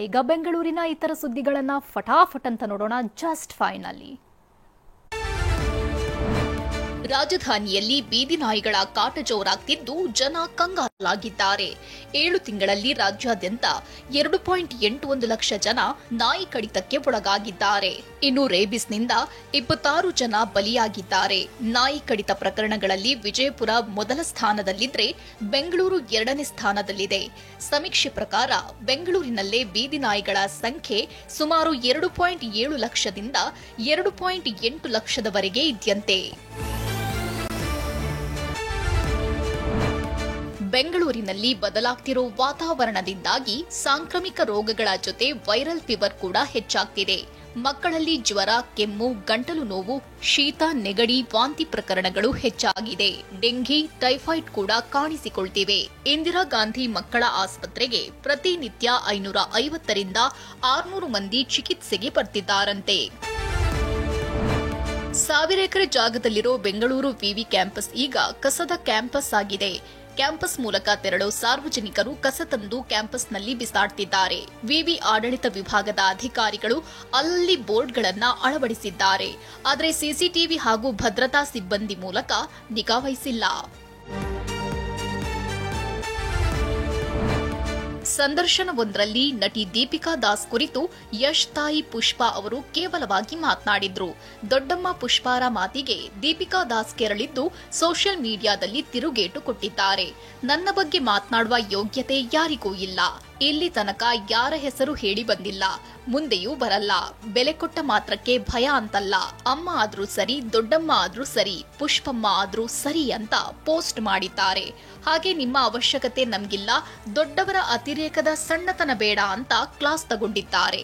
ಈಗ ಬೆಂಗಳೂರಿನ ಇತರ ಸುದ್ದಿಗಳನ್ನ ಫಟಾಫಟ್ ಅಂತ ನೋಡೋಣ ಜಸ್ಟ್ ಫೈನಲಿ. ರಾಜಧಾನಿಯಲ್ಲಿ ಬೀದಿ ನಾಯಿಗಳ ಕಾಟ ಜೋರಾಗ್ತಿದ್ದು ಜನ ಕಂಗಾಲಾಗಿದ್ದಾರೆ. 7 ತಿಂಗಳಲ್ಲಿ ರಾಜ್ಯಾದ್ಯಂತ 2.81 ಲಕ್ಷ ಜನ ನಾಯಿ ಕಡಿತಕ್ಕೆ ಒಳಗಾಗಿದ್ದಾರೆ. ಇನ್ನು ರೇಬಿಸ್ನಿಂದ 26 ಜನ ಬಲಿಯಾಗಿದ್ದಾರೆ. ನಾಯಿ ಕಡಿತ ಪ್ರಕರಣಗಳಲ್ಲಿ ವಿಜಯಪುರ ಮೊದಲ ಸ್ಥಾನದಲ್ಲಿದ್ರೆ ಬೆಂಗಳೂರು 2ನೇ ಸ್ಥಾನದಲ್ಲಿದೆ. ಸಮೀಕ್ಷೆ ಪ್ರಕಾರ ಬೆಂಗಳೂರಿನಲ್ಲೇ ಬೀದಿ ನಾಯಿಗಳ ಸಂಖ್ಯೆ ಸುಮಾರು 2.7 ಲಕ್ಷದಿಂದ 2.8 ಲಕ್ಷದವರೆಗೆ ಇದೆಯಂತೆ. ಬೆಂಗಳೂರಿನಲ್ಲಿ ಬದಲಾಗ್ತಿರೋ ವಾತಾವರಣದಿಂದಾಗಿ ಸಾಂಕ್ರಾಮಿಕ ರೋಗಗಳ ಜೊತೆ ವೈರಲ್ ಫೀವರ್ ಕೂಡ ಹೆಚ್ಚಾಗ್ತಿದೆ. ಮಕ್ಕಳಲ್ಲಿ ಜ್ವರ, ಕೆಮ್ಮು, ಗಂಟಲು ನೋವು, ಶೀತ, ನೆಗಡಿ, ವಾಂತಿ ಪ್ರಕರಣಗಳು ಹೆಚ್ಚಾಗಿದೆ. ಡೆಂಘಿ, ಟೈಫಾಯ್ಡ್ ಕೂಡ ಕಾಣಿಸಿಕೊಳ್ತಿವೆ. ಇಂದಿರಾ ಗಾಂಧಿ ಮಕ್ಕಳ ಆಸ್ಪತ್ರೆಗೆ ಪ್ರತಿನಿತ್ಯ 550 ರಿಂದ 600 ಮಂದಿ ಚಿಕಿತ್ಸೆಗೆ ಬರ್ತಿದ್ದಾರಂತೆ. 1000 ಎಕರೆ ಜಾಗದಲ್ಲಿರೋ ಬೆಂಗಳೂರು ವಿವಿ ಕ್ಯಾಂಪಸ್ ಈಗ ಕಸದ ಕ್ಯಾಂಪಸ್ ಆಗಿದೆ. ಕ್ಯಾಂಪಸ್ ಮೂಲಕ ತೆರಳೋ ಸಾರ್ವಜನಿಕರು ಕಸ ತಂದು ಕ್ಯಾಂಪಸ್ನಲ್ಲಿ ಬಿಸಾಡ್ತಿದ್ದಾರೆ. ವಿವಿ ಆಡಳಿತ ವಿಭಾಗದ ಅಧಿಕಾರಿಗಳು ಅಲ್ಲಲ್ಲಿ ಬೋರ್ಡ್ಗಳನ್ನು ಅಳವಡಿಸಿದ್ದಾರೆ. ಆದರೆ ಸಿಸಿಟಿವಿ ಹಾಗೂ ಭದ್ರತಾ ಸಿಬ್ಬಂದಿ ಮೂಲಕ ನಿಗಾ ವಹಿಸಿಲ್ಲ. ಸಂದರ್ಶನವೊಂದರಲ್ಲಿ ನಟಿ ದೀಪಿಕಾ ದಾಸ್ ಕುರಿತು ಯಶ್ ತಾಯಿ ಪುಷ್ಪಾ ಅವರು ಕೇವಲವಾಗಿ ಮಾತನಾಡಿದ್ರು. ದೊಡ್ಡಮ್ಮ ಪುಷ್ಪಾರ ಮಾತಿಗೆ ದೀಪಿಕಾ ದಾಸ್ ಕೆರಳಿದ್ದು ಸೋಷಿಯಲ್ ಮೀಡಿಯಾದಲ್ಲಿ ತಿರುಗೇಟು ಕೊಟ್ಟಿದ್ದಾರೆ. ನನ್ನ ಬಗ್ಗೆ ಮಾತನಾಡುವ ಯೋಗ್ಯತೆ ಯಾರಿಗೂ ಇಲ್ಲ. ಇಲ್ಲಿ ತನಕ ಯಾರ ಹೆಸರು ಹೇಳಿ ಬಂದಿಲ್ಲ, ಮುಂದೆಯೂ ಬರಲ್ಲ. ಬೆಲೆ ಕೊಟ್ಟ ಮಾತ್ರಕ್ಕೆ ಭಯ ಅಂತಲ್ಲ. ಅಮ್ಮ ಆದ್ರೂ ಸರಿ, ದೊಡ್ಡಮ್ಮ ಆದ್ರೂ ಸರಿ, ಪುಷ್ಪಮ್ಮ ಆದ್ರೂ ಸರಿ ಅಂತ ಪೋಸ್ಟ್ ಮಾಡಿದ್ದಾರೆ. ಹಾಗೆ ನಿಮ್ಮ ಅವಶ್ಯಕತೆ ನಮ್ಗಿಲ್ಲ, ದೊಡ್ಡವರ ಅತಿರೇಕದ ಸಣ್ಣತನ ಬೇಡ ಅಂತ ಕ್ಲಾಸ್ ತಗೊಂಡಿದ್ದಾರೆ.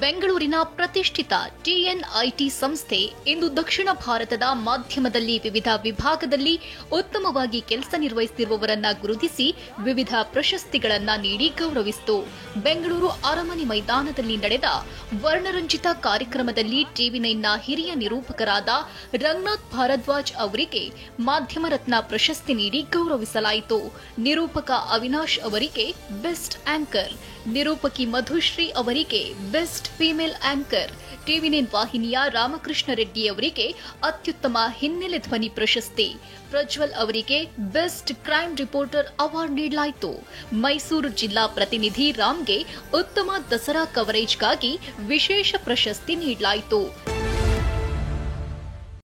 ಬೆಂಗಳೂರಿನ ಪ್ರತಿಷ್ಠಿತ ಟಿಎನ್ಐಟಿ ಸಂಸ್ಥೆ ಇಂದು ದಕ್ಷಿಣ ಭಾರತದ ಮಾಧ್ಯಮದಲ್ಲಿ ವಿವಿಧ ವಿಭಾಗದಲ್ಲಿ ಉತ್ತಮವಾಗಿ ಕೆಲಸ ನಿರ್ವಹಿಸುತ್ತಿರುವವರನ್ನ ಗುರುತಿಸಿ ವಿವಿಧ ಪ್ರಶಸ್ತಿಗಳನ್ನ ನೀಡಿ ಗೌರವಿಸಿತು. ಬೆಂಗಳೂರು ಅರಮನೆ ಮೈದಾನದಲ್ಲಿ ನಡೆದ ವರ್ಣರಂಜಿತ ಕಾರ್ಯಕ್ರಮದಲ್ಲಿ ಟಿವಿ9ನ ಹಿರಿಯ ನಿರೂಪಕರಾದ ರಂಗನಾಥ್ ಭಾರದ್ವಾಜ್ ಅವರಿಗೆ ಮಾಧ್ಯಮ ರತ್ನ ಪ್ರಶಸ್ತಿ ನೀಡಿ ಗೌರವಿಸಲಾಯಿತು. ನಿರೂಪಕ ಅವಿನಾಶ್ ಅವರಿಗೆ ಬೆಸ್ಟ್ ಆಂಕರ್, ನಿರೂಪಕಿ ಮಧುಶ್ರೀ ಅವರಿಗೆ ಬೆಸ್ಟ್ ಫಿಮೇಲ್ ಆಂಕರ್, ಟಿವಿ9 ವಾಹಿನಿಯ ರಾಮಕೃಷ್ಣ ರೆಡ್ಡಿ ಅವರಿಗೆ ಅತ್ಯುತ್ತಮ ಹಿನ್ನೆಲೆ ಧ್ವನಿ ಪ್ರಶಸ್ತಿ, ಪ್ರಜ್ವಲ್ ಅವರಿಗೆ ಬೆಸ್ಟ್ ಕ್ರೈಮ್ ರಿಪೋರ್ಟರ್ ಅವಾರ್ಡ್ ನೀಡಲಾಯಿತು. ಮೈಸೂರು ಜಿಲ್ಲಾ ಪ್ರತಿನಿಧಿ ರಾಮ್ಗೆ ಉತ್ತಮ ದಸರಾ ಕವರೇಜ್ಗಾಗಿ ವಿಶೇಷ ಪ್ರಶಸ್ತಿ ನೀಡಲಾಯಿತು.